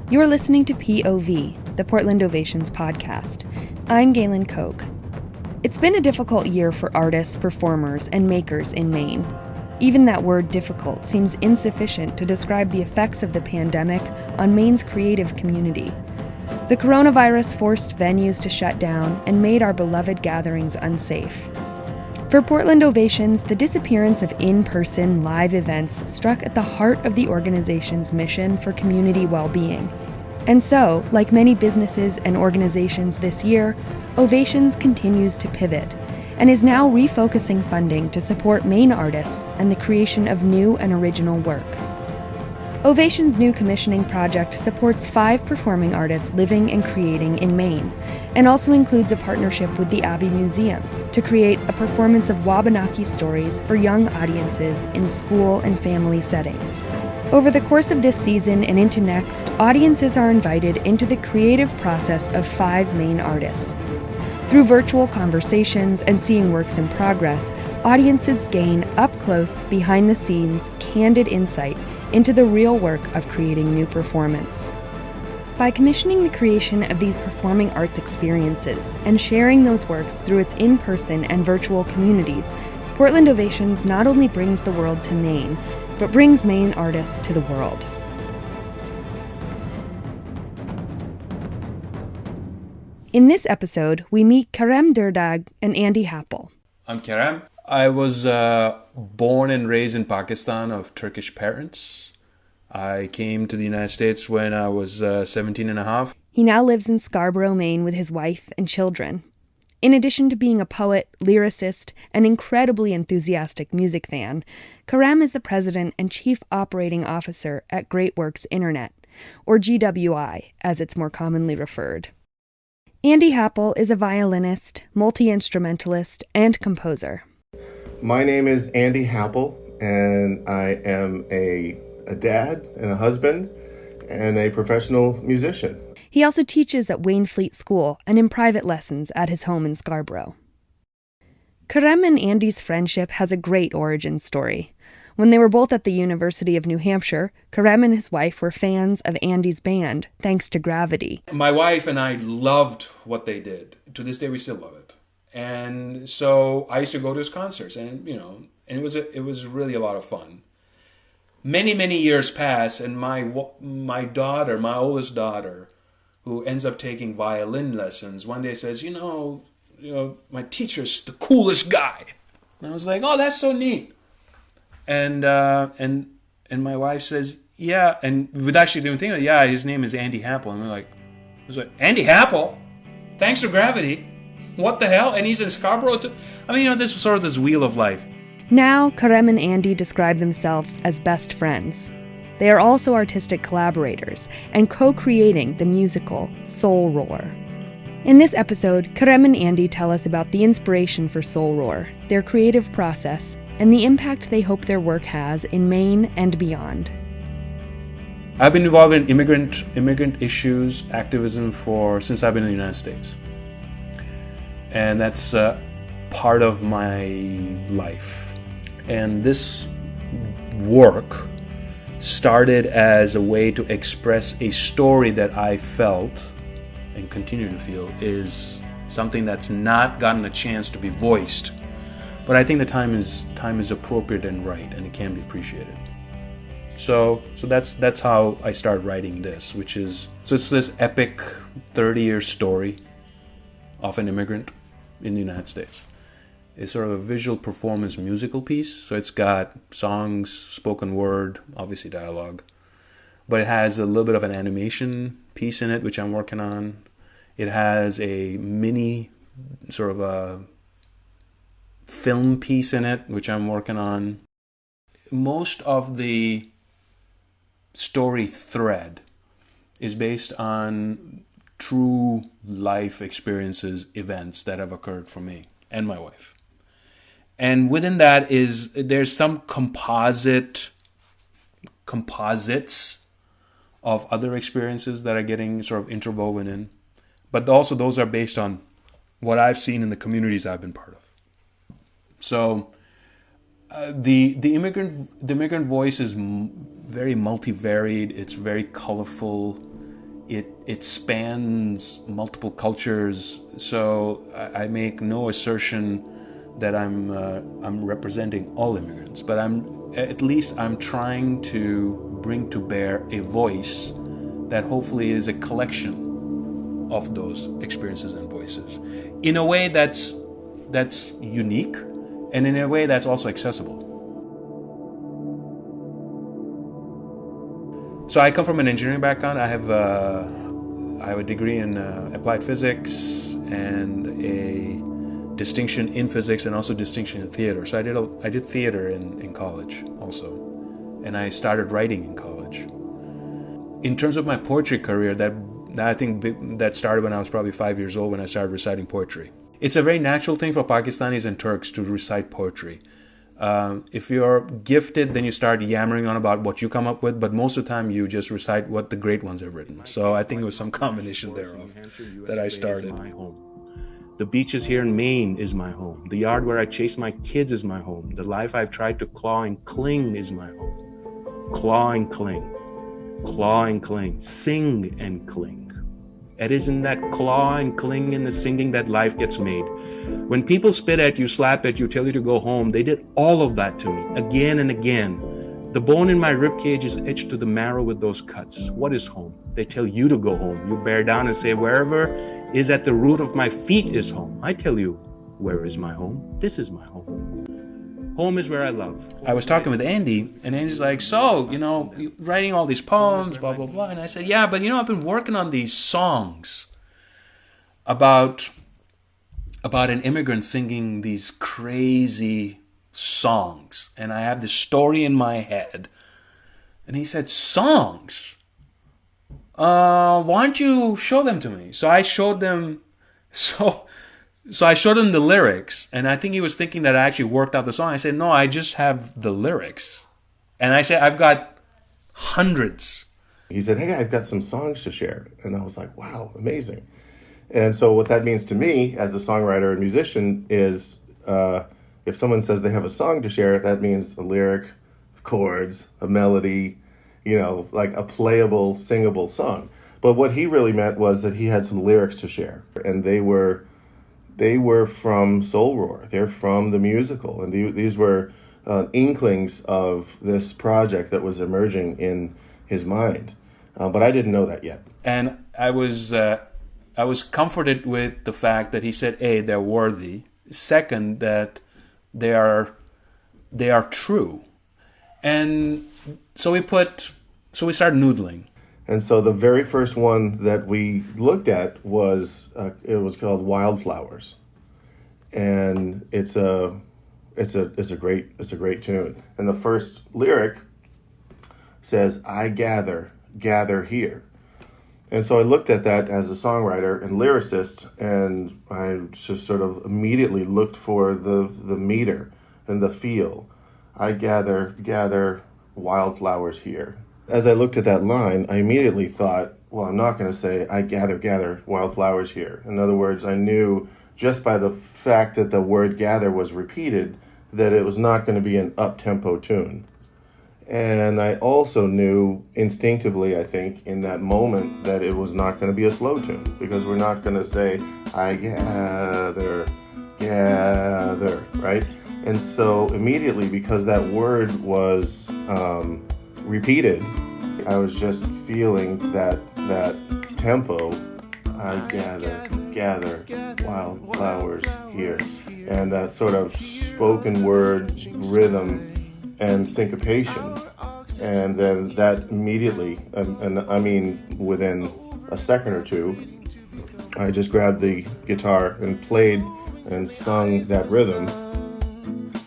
You're listening to POV, the Portland Ovations podcast. I'm Galen Koch. It's been a difficult year for artists, performers, and makers in Maine. Even that word difficult seems insufficient to describe the effects of the pandemic on Maine's creative community. The coronavirus forced venues to shut down and made our beloved gatherings unsafe. For Portland Ovations, the disappearance of in-person live events struck at the heart of the organization's mission for community well-being. And so, like many businesses and organizations this year, Ovations continues to pivot and is now refocusing funding to support Maine artists and the creation of new and original work. Ovations' new commissioning project supports 5 performing artists living and creating in Maine, and also includes a partnership with the Abbey Museum to create a performance of Wabanaki stories for young audiences in school and family settings. Over the course of this season and into next, audiences are invited into the creative process of 5 Maine artists. Through virtual conversations and seeing works in progress, audiences gain up-close, behind-the-scenes, candid insight into the real work of creating new performance. By commissioning the creation of these performing arts experiences and sharing those works through its in-person and virtual communities, Portland Ovations not only brings the world to Maine, but brings Maine artists to the world. In this episode, we meet Kerem Durdag and Andy Happel. I'm Kerem. I was born and raised in Pakistan of Turkish parents. I came to the United States when I was 17 and a half. He now lives in Scarborough, Maine with his wife and children. In addition to being a poet, lyricist, and incredibly enthusiastic music fan, Kerem is the president and chief operating officer at Great Works Internet, or GWI, as it's more commonly referred. Andy Happel is a violinist, multi-instrumentalist, and composer. My name is Andy Happel, and I am a dad and a husband and a professional musician. He also teaches at Waynfleet School and in private lessons at his home in Scarborough. Kerem and Andy's friendship has a great origin story. When they were both at the University of New Hampshire, Kerem and his wife were fans of Andy's band, thanks to Gravity. My wife and I loved what they did. To this day, we still love it. And so I used to go to his concerts, and it was really a lot of fun. Many years pass, and my daughter, my oldest daughter, who ends up taking violin lessons, one day says, my teacher's the coolest guy. And I was like, oh, that's so neat. And my wife says, yeah, and without she even thinking, yeah, his name is Andy Happel. And I was like, Andy Happel? Thanks to Gravity? What the hell? And he's in Scarborough too? This is sort of this wheel of life. Now, Kerem and Andy describe themselves as best friends. They are also artistic collaborators and co-creating the musical SoulRoar. In this episode, Kerem and Andy tell us about the inspiration for SoulRoar, their creative process, and the impact they hope their work has in Maine and beyond. I've been involved in immigrant issues, activism since I've been in the United States. And that's part of my life. And this work started as a way to express a story that I felt and continue to feel is something that's not gotten a chance to be voiced. But I think the time is appropriate and right, and it can be appreciated. So that's how I started writing this, it's this epic 30-year story of an immigrant in the United States. It's sort of a visual performance musical piece, so it's got songs, spoken word, obviously dialogue, but it has a little bit of an animation piece in it, which I'm working on. It has a mini sort of a film piece in it, which I'm working on. Most of the story thread is based on true life experiences, events that have occurred for me and my wife. And within that there's some composites of other experiences that are getting sort of interwoven in. But also those are based on what I've seen in the communities I've been part of. So the immigrant voice is very multivaried. It's very colorful. it spans multiple cultures. So I make no assertion that I'm representing all immigrants, but I'm trying to bring to bear a voice that hopefully is a collection of those experiences and voices in a way that's unique, and in a way that's also accessible. So I come from an engineering background. I have a degree in applied physics and a distinction in physics and also distinction in theater. So I did theater in college also, and I started writing in college. In terms of my poetry career, I think that started when I was probably 5 years old, when I started reciting poetry. It's a very natural thing for Pakistanis and Turks to recite poetry. If you're gifted, then you start yammering on about what you come up with, but most of the time you just recite what the great ones have written. So I think it was some combination thereof that I started. The beaches here in Maine is my home. The yard where I chase my kids is my home. The life I've tried to claw and cling is my home. Claw and cling. Claw and cling. Sing and cling. It is in that claw and cling in the singing that life gets made. When people spit at you, slap at you, tell you to go home, they did all of that to me, again and again. The bone in my ribcage is etched to the marrow with those cuts. What is home? They tell you to go home. You bear down and say, wherever is at the root of my feet is home. I tell you, where is my home? This is my home. Home is where I love. I was talking with Andy, and Andy's like, so, you're writing all these poems, blah, blah, blah. And I said, yeah, but I've been working on these songs about an immigrant singing these crazy songs. And I have this story in my head. And he said, songs? Why don't you show them to me? So I showed them, so I showed him the lyrics. And I think he was thinking that I actually worked out the song. I said, no, I just have the lyrics. And I said, I've got hundreds. He said, hey, I've got some songs to share. And I was like, wow, amazing. And so what that means to me as a songwriter and musician is if someone says they have a song to share, that means a lyric, chords, a melody, like a playable, singable song. But what he really meant was that he had some lyrics to share. And they were from SoulRoar. They're from the musical. And these were inklings of this project that was emerging in his mind. But I didn't know that yet. And I was comforted with the fact that he said, A, they're worthy. Second, that they are true. And so we started noodling. And so the very first one that we looked at was it was called Wildflowers, and it's a great tune. And the first lyric says, "I gather here." And so I looked at that as a songwriter and lyricist, and I just sort of immediately looked for the meter and the feel. I gather wildflowers here. As I looked at that line, I immediately thought, well, I'm not going to say I gather wildflowers here. In other words, I knew just by the fact that the word gather was repeated that it was not going to be an up-tempo tune. And I also knew instinctively, I think, in that moment that it was not going to be a slow tune, because we're not going to say, I gather, right? And so immediately, because that word was repeated, I was just feeling that tempo, I gather wildflowers here. And that sort of spoken word rhythm and syncopation, and then that immediately, and I mean within a second or two, I just grabbed the guitar and played and sung that rhythm.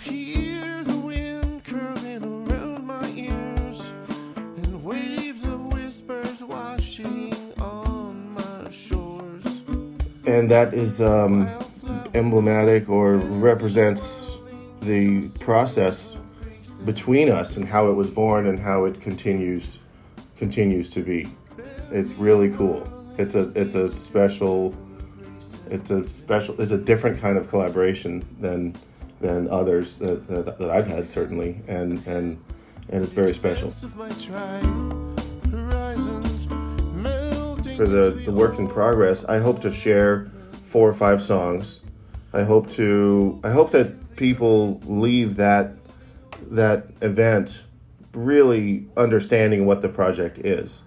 Hear the wind curling around my ears, and waves of whispers washing on my shores. And that is emblematic, or represents the process between us and how it was born and how it continues to be. It's really cool. It's a different kind of collaboration than others that I've had, certainly, and it's very special. Horizons melting for the work in progress, I hope to share 4 or 5 songs. I hope that people leave that event really understanding what the project is.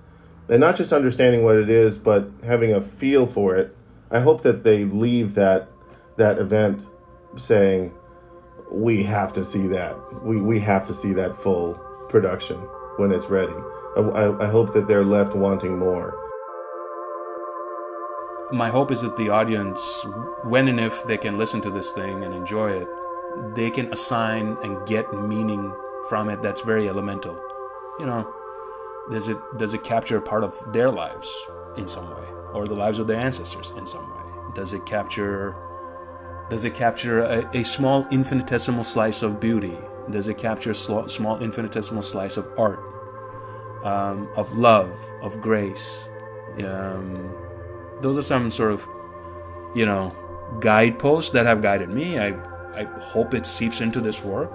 And not just understanding what it is, but having a feel for it. I hope that they leave that event saying, we have to see that. We have to see that full production when it's ready. I hope that they're left wanting more. My hope is that the audience, when and if they can listen to this thing and enjoy it, they can assign and get meaning from it that's very elemental. You know, does it capture a part of their lives in some way, or the lives of their ancestors in some way? Does it capture a small infinitesimal slice of beauty? Does it capture a small infinitesimal slice of art, of love, of grace? Those are some sort of, guideposts that have guided me. I hope it seeps into this work,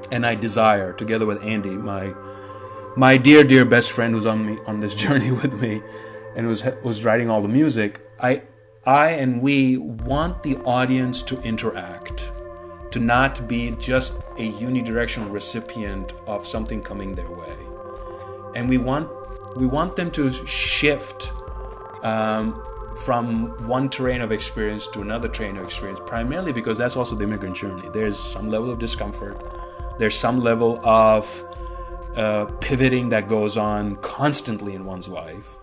and I desire, together with Andy, my dear best friend who's on this journey with me, and was writing all the music. We want the audience to interact, to not be just a unidirectional recipient of something coming their way, and we want them to shift from one terrain of experience to another terrain of experience, primarily because that's also the immigrant journey. There's some level of discomfort. There's some level of pivoting that goes on constantly in one's life.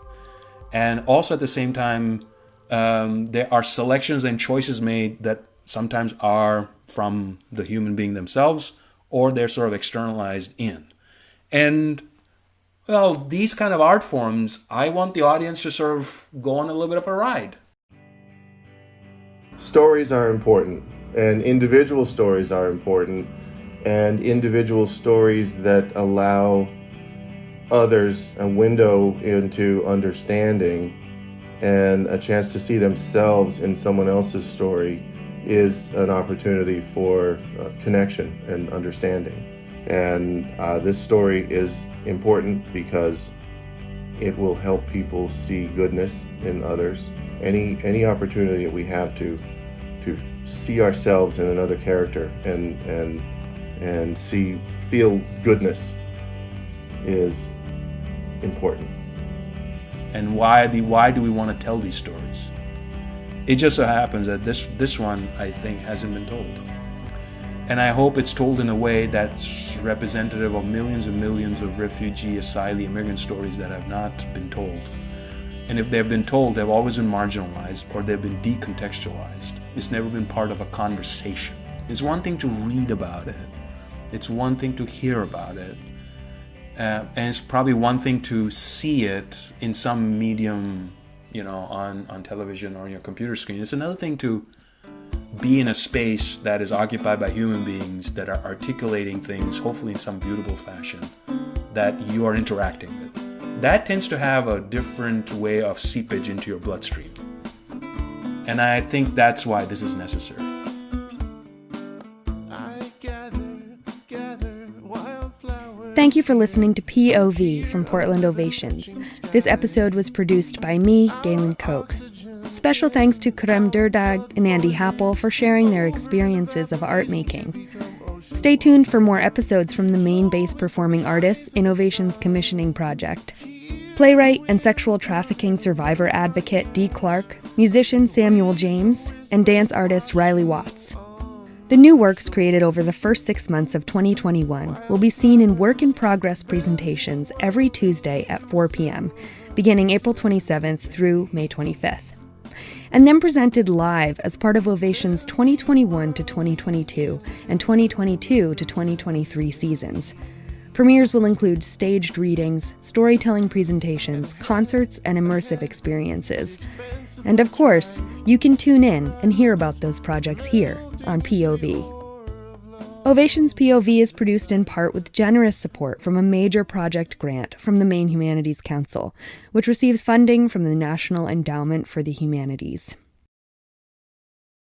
And also at the same time, there are selections and choices made that sometimes are from the human being themselves, or they're sort of externalized in. And well, these kind of art forms, I want the audience to sort of go on a little bit of a ride. Stories are important, and individual stories are important, and individual stories that allow others a window into understanding and a chance to see themselves in someone else's story is an opportunity for connection and understanding. And this story is important because it will help people see goodness in others. Any opportunity that we have to see ourselves in another character and feel goodness is important. And why do we want to tell these stories? It just so happens that this one, I think, hasn't been told. And I hope it's told in a way that's representative of millions and millions of refugee, asylee, immigrant stories that have not been told. And if they've been told, they've always been marginalized or they've been decontextualized. It's never been part of a conversation. It's one thing to read about it. It's one thing to hear about it. And it's probably one thing to see it in some medium, on television or on your computer screen. It's another thing to be in a space that is occupied by human beings that are articulating things, hopefully in some beautiful fashion, that you are interacting with. That tends to have a different way of seepage into your bloodstream. And I think that's why this is necessary. Thank you for listening to POV from Portland Ovations. This episode was produced by me, Galen Koch. Special thanks to Kerem Durdag and Andy Happel for sharing their experiences of art making. Stay tuned for more episodes from the Maine-based performing artists in Ovations Commissioning Project. Playwright and sexual trafficking survivor advocate Dee Clark, musician Samuel James, and dance artist Riley Watts. The new works created over the first 6 months of 2021 will be seen in work-in-progress presentations every Tuesday at 4 p.m., beginning April 27th through May 25th. And then presented live as part of Ovations 2021 to 2022 and 2022 to 2023 seasons. Premieres will include staged readings, storytelling presentations, concerts, and immersive experiences. And of course, you can tune in and hear about those projects here on POV. Ovations POV is produced in part with generous support from a major project grant from the Maine Humanities Council, which receives funding from the National Endowment for the Humanities.